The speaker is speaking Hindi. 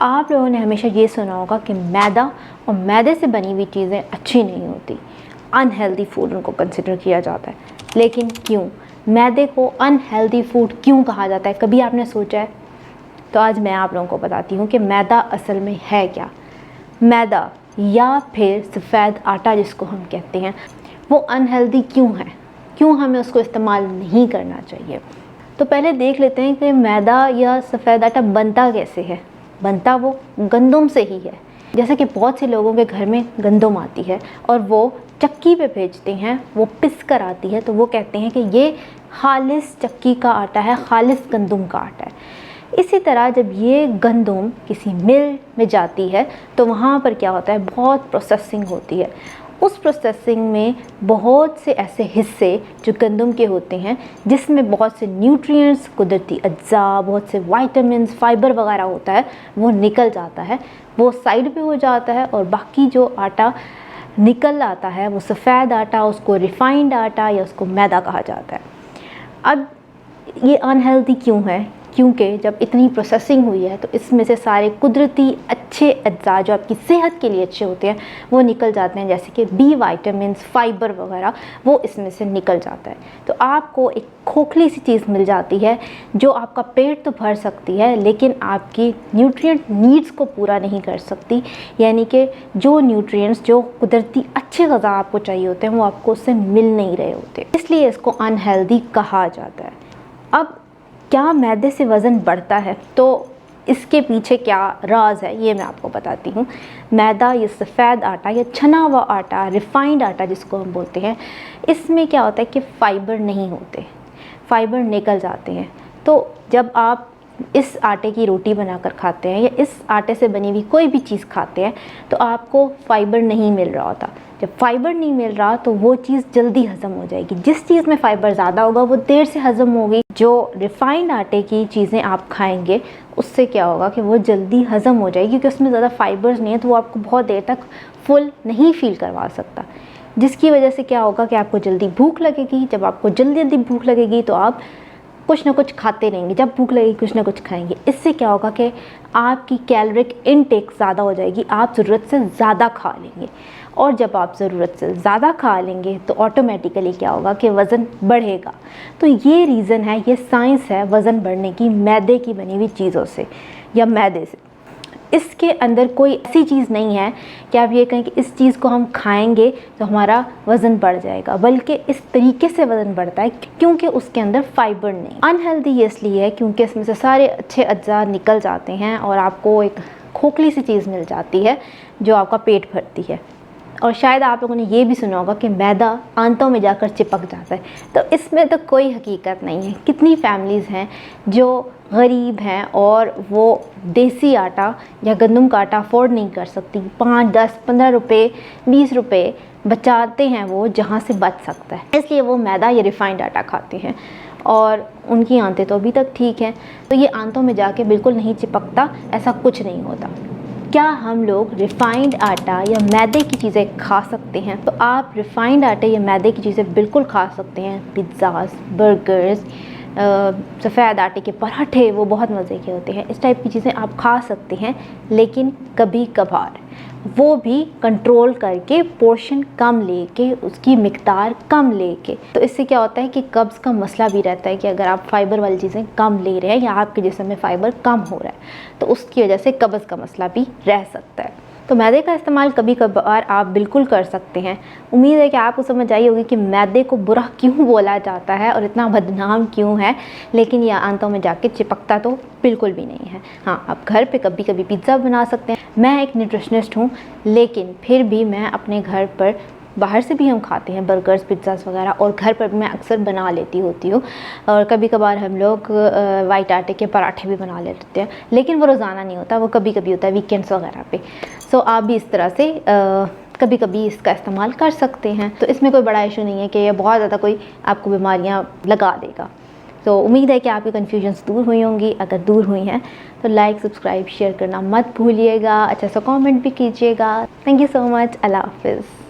आप लोगों ने हमेशा ये सुना होगा कि मैदा और मैदे से बनी हुई चीज़ें अच्छी नहीं होती, अनहेल्दी फूड उनको कंसिडर किया जाता है। लेकिन क्यों मैदे को अनहेल्दी फूड क्यों कहा जाता है, कभी आपने सोचा है? तो आज मैं आप लोगों को बताती हूँ कि मैदा असल में है क्या। मैदा या फिर सफ़ेद आटा जिसको हम कहते हैं, वो अनहेल्दी क्यों है, क्यों हमें उसको इस्तेमाल नहीं करना चाहिए। तो पहले देख लेते हैं कि मैदा या सफ़ेद आटा बनता कैसे है। बनता वो गंदम से ही है। जैसे कि बहुत से लोगों के घर में गंदम आती है और वो चक्की पे भेजते हैं, वो पिस कर आती है, तो वो कहते हैं कि ये खालिस चक्की का आटा है, खालिस गंदम का आटा है। इसी तरह जब ये गंदम किसी मिल में जाती है तो वहाँ पर क्या होता है, बहुत प्रोसेसिंग होती है। उस प्रोसेसिंग में बहुत से ऐसे हिस्से जो गंदम के होते हैं जिसमें बहुत से न्यूट्रिएंट्स, कुदरती अज्जा, बहुत से विटामिन्स, फाइबर वगैरह होता है, वो निकल जाता है, वो साइड पे हो जाता है। और बाकी जो आटा निकल आता है वो सफ़ेद आटा, उसको रिफाइंड आटा या उसको मैदा कहा जाता है। अब ये अनहेल्दी क्यों है? क्योंकि जब इतनी प्रोसेसिंग हुई है तो इसमें से सारे कुदरती अच्छे अज्जा जो आपकी सेहत के लिए अच्छे होते हैं वो निकल जाते हैं, जैसे कि बी विटामिन्स, फाइबर वगैरह, वो इसमें से निकल जाता है। तो आपको एक खोखली सी चीज़ मिल जाती है जो आपका पेट तो भर सकती है लेकिन आपकी न्यूट्रिएंट नीड्स को पूरा नहीं कर सकती। यानी कि जो न्यूट्रिएंट्स, जो कुदरती अच्छे ग़िज़ा आपको चाहिए होते हैं वो आपको उससे मिल नहीं रहे होते, इसलिए इसको अनहेल्दी कहा जाता है। अब क्या मैदे से वज़न बढ़ता है? तो इसके पीछे क्या राज है ये मैं आपको बताती हूँ। मैदा, ये सफ़ेद आटा या छना हुआ आटा, रिफाइंड आटा जिसको हम बोलते हैं, इसमें क्या होता है कि फ़ाइबर नहीं होते, फ़ाइबर निकल जाते हैं। तो जब आप इस आटे की रोटी बनाकर खाते हैं या इस आटे से बनी हुई कोई भी चीज़ खाते हैं तो आपको फ़ाइबर नहीं मिल रहा होता। जब फ़ाइबर नहीं मिल रहा तो वो चीज़ जल्दी हज़म हो जाएगी। जिस चीज़ में फ़ाइबर ज़्यादा होगा वो देर से हज़म होगी। जो रिफ़ाइंड आटे की चीज़ें आप खाएंगे उससे क्या होगा कि वो जल्दी हज़म हो जाएगी, क्योंकि उसमें ज़्यादा फ़ाइबर्स नहीं है तो वो आपको बहुत देर तक फुल नहीं फ़ील करवा सकता। जिसकी वजह से क्या होगा कि आपको जल्दी भूख लगेगी। जब आपको जल्दी भूख लगेगी तो आप कुछ ना कुछ खाते रहेंगे, जब भूख लगेगी कुछ ना कुछ खाएंगे। इससे क्या होगा कि आपकी कैलोरिक इनटेक ज़्यादा हो जाएगी, आप ज़रूरत से ज़्यादा खा लेंगे। और जब आप ज़रूरत से ज़्यादा खा लेंगे तो ऑटोमेटिकली क्या होगा कि वज़न बढ़ेगा। तो ये रीज़न है, ये साइंस है वज़न बढ़ने की मैदे की बनी हुई चीज़ों से या मैदे से। इसके अंदर कोई ऐसी चीज़ नहीं है कि आप ये कहें कि इस चीज़ को हम खाएंगे तो हमारा वज़न बढ़ जाएगा, बल्कि इस तरीके से वज़न बढ़ता है क्योंकि उसके अंदर फ़ाइबर नहीं। अनहेल्दी इसलिए है क्योंकि इसमें से सारे अच्छे अज्जा निकल जाते हैं और आपको एक खोखली सी चीज़ मिल जाती है जो आपका पेट भरती है। और शायद आप लोगों ने ये भी सुना होगा कि मैदा आंतों में जाकर चिपक जाता है, तो इसमें तो कोई हकीकत नहीं है। कितनी फैमिलीज़ हैं जो गरीब हैं और वो देसी आटा या गंदम का आटा अफोर्ड नहीं कर सकती, 5, 10, 15 रुपये, 20 रुपये बचाते हैं वो जहाँ से बच सकता है, इसलिए वो मैदा या रिफ़ाइंड आटा खाते हैं और उनकी आंतें तो अभी तक ठीक हैं। तो ये आंतों में जाके बिल्कुल नहीं चिपकता, ऐसा कुछ नहीं होता। क्या हम लोग रिफ़ाइंड आटा या मैदे की चीज़ें खा सकते हैं? तो आप रिफ़ाइंड आटे या मैदे की चीज़ें बिल्कुल खा सकते हैं। पिज़्ज़ाज़, बर्गर्स, सफ़ेद आटे के पराठे, वो बहुत मज़े के होते हैं। इस टाइप की चीज़ें आप खा सकते हैं, लेकिन कभी कभार, वो भी कंट्रोल करके, पोर्शन कम लेके, उसकी मिकदार कम लेके। तो इससे क्या होता है कि कब्ज़ का मसला भी रहता है कि अगर आप फ़ाइबर वाली चीज़ें कम ले रहे हैं या आपके जिस्म में फ़ाइबर कम हो रहा है तो उसकी वजह से कब्ज़ का मसला भी रह सकता है। तो मैदे का इस्तेमाल कभी कभार आप बिल्कुल कर सकते हैं। उम्मीद है कि आपको समझ आई होगी कि मैदे को बुरा क्यों बोला जाता है और इतना बदनाम क्यों है, लेकिन यह आंतों में जाके चिपकता तो बिल्कुल भी नहीं है। हाँ, आप घर पे कभी कभी पिज़्ज़ा बना सकते हैं। मैं एक न्यूट्रिशनिस्ट हूँ, लेकिन फिर भी मैं अपने घर पर, बाहर से भी हम खाते हैं बर्गर्स, पिज़्ज़ास वगैरह, और घर पर मैं अक्सर बना लेती होती हूँ। और कभी कभार हम लोग वाइट आटे के पराठे भी बना लेते हैं, लेकिन वो रोज़ाना नहीं होता, वो कभी कभी होता है वीकेंड्स वगैरह पे। सो आप भी इस तरह से कभी कभी इसका इस्तेमाल कर सकते हैं। तो इसमें कोई बड़ा इशू नहीं है कि ये बहुत ज़्यादा कोई आपको बीमारियाँ लगा देगा। तो उम्मीद है कि आपकी कन्फ्यूजन्स दूर हुई होंगी। अगर दूर हुई हैं तो लाइक, सब्सक्राइब, शेयर करना मत भूलिएगा। अच्छा सा कमेंट भी कीजिएगा। Thank you so much. Allah हाफ़िज़।